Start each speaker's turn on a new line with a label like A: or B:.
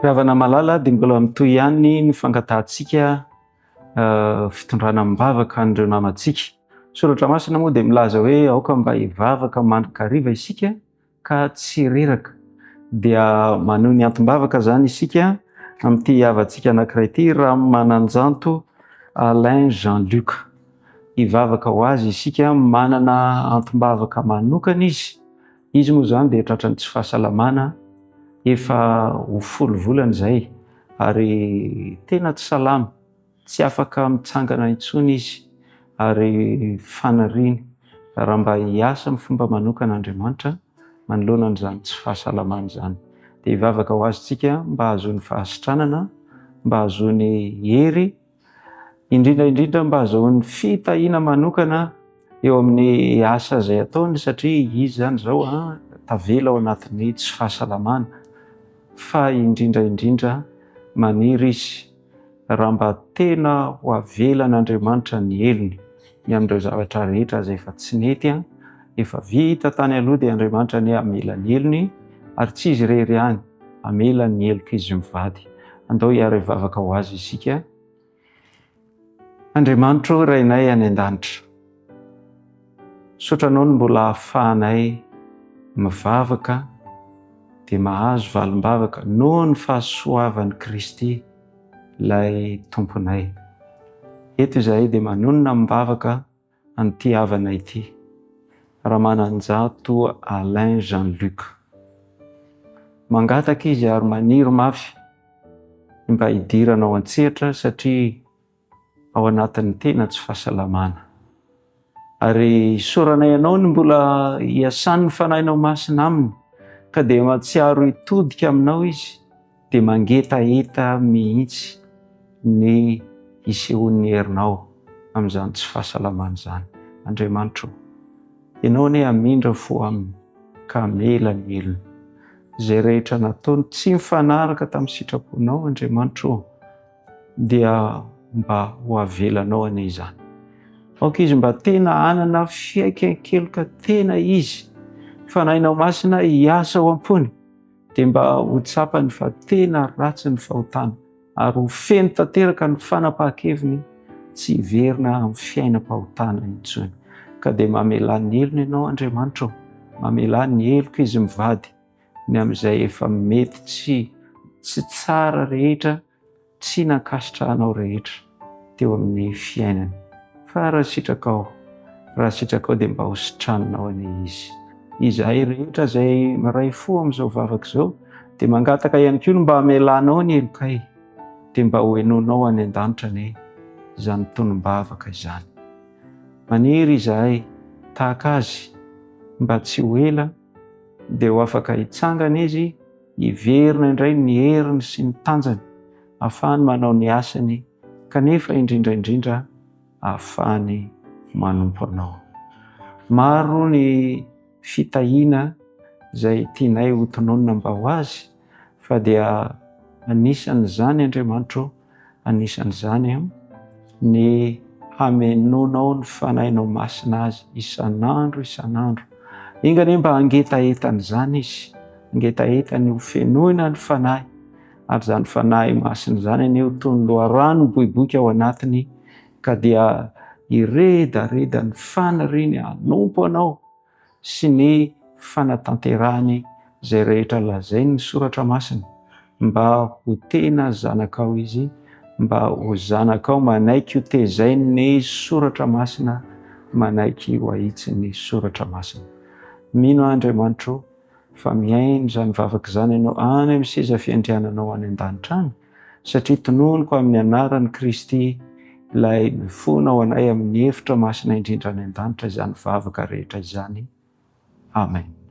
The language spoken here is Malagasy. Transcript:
A: Ravana malala dia mbola mitohy ihany ny fangatantsika fitondrana mivavaka an'ireo namantsika. Soratra masina moa dia milaza hoe aoka mba hivavaka mandrika hariva isika ka tsy reraka. Dia maneho ny antom-bavaka zany isika amin'ity havantsika anankiray ity, Ramananjanto Alain Jean-Luc. Hivavaka ho azy isika manana antom-bavaka manokana izy. Izy moa zany dia tratran'ny tsy fahasalamana efa ho 10 volana izay ary tena tsy salama, tsy afaka mitsangana intsony izy ary fanariany raha mba hiasa amin'ny fomba manokana Andriamanitra manoloana an'izany tsy fahasalamana izany. Dia hivavaka ho azy isika mba hahazoany fahasitranana, mba hahazoany hery, indrindra mba hahazoany fitahiana manokana eo amin'ny asa izay ataony, satria izy zany zao tavela ao anatin'ny tsy fahasalamana. Fa indrindra maniry izy raha mba tena ho avelan'Andriamanitra ny helony ny amin'ireo zavatra rehetra izay efa tsy nety, efa vita tany aloha, dia Andriamanitra ny hamela ny helony ary tsy izy irery ihany, hamela ny heloka izy mivady. Andao hiara hivavaka ho azy isika. Andriamanitra Rainay any an-danitra, sotranao ny mbola ahafahanay mivavaka dia mahazo valim-bavaka noho ny fahasoavan'i Kristy ilay tomponay. Eto izahay dia manonona mivavaka an'ity havanay ity, Ramananjanto Alain Jean-Luc. Mangataka izy ary maniry mafy mba hidiranao an-tsehatra satria ao anatin'ny tena tsy fahasalamana. Ary soranay ianao ny mbola hiasany ny fanahinao masina aminy, ka dia mahatsiaro hitodika aminao izy, dia mangetaeta mihitsy ny hisehoan'ny herinao amin'izany tsy fahasalamana izany. Andriamanitra, ianao anie hamindra fo aminy ka hamela ny helony. Izay rehetra nataony tsy mifanaraka tamin'ny sitraponao, Andriamanitra, dia mba ho avelanao anie izany. Aoka izy mba tena hanana fiaikan-keloka tena izy, fanahinao masina hiasa ao am-pony, dia mba ho tsapany fa tena ratsy ny fahotana ary ho feno tanteraka ny fanapahan-keviny tsy hiverina amin'ny fiainam-pahotana intsony. Ka dia mamela ny helony ianao, Andriamanitra, mamela ny heloka izy mivady ny amin'izay efa mety tsy tsara rehetra, tsy nankasitrahanao rehetra teo amin'ny fiainany. Fa raha sitraka ao dia mba ho sitranonao anie izy. Izahay rehetra izay maray fo amin'izao vavaka izao dia mangataka ihany koa mba hamelanao ny helokay, dia mba ho henoinao any an-danitra anie izany tonom-bavaka izany. Maniry izahay tahaka azy mba tsy ho ela dia ho afaka hitsangana izy, hiverina indray ny heriny sy ny tanjany, ahafahany manao ny asany, kanefa indrindra ahafahany manompo anao. Maro ny fitahiana izay tianay ho tononona mba ho azy, fa dia anisan'izany, Andriamanitra, anisan'izany ny hamenoanao ny fanahinao masina azy isan'andro. Inga anie mba hangetaetany izany izy, hangetaetany ho fenoina ny fanahy, ary izany fanahy masina izany anie ho toy ny loharano miboiboika ao anatiny, ka dia hiredareda ny fanariany hanompo anao sy ny fanatanterahany izay rehetra lazainy ny soratra masina, mba ho tena zanakao izy, mba ho zanakao manaiky ho tezainy ny soratra masina, manaiky ho ahitsy ny soratra masina. Mino Andriamanitra fa miaino izany vavaka izany ianao any amin'ny seza fiandriananao any an-danitra any, satria tononoko amin'ny anaran'i Kristy ilay mifono ao anay amin'ny hevitra masina indrindra any an-danitra izany vavaka rehetra izany. Amen.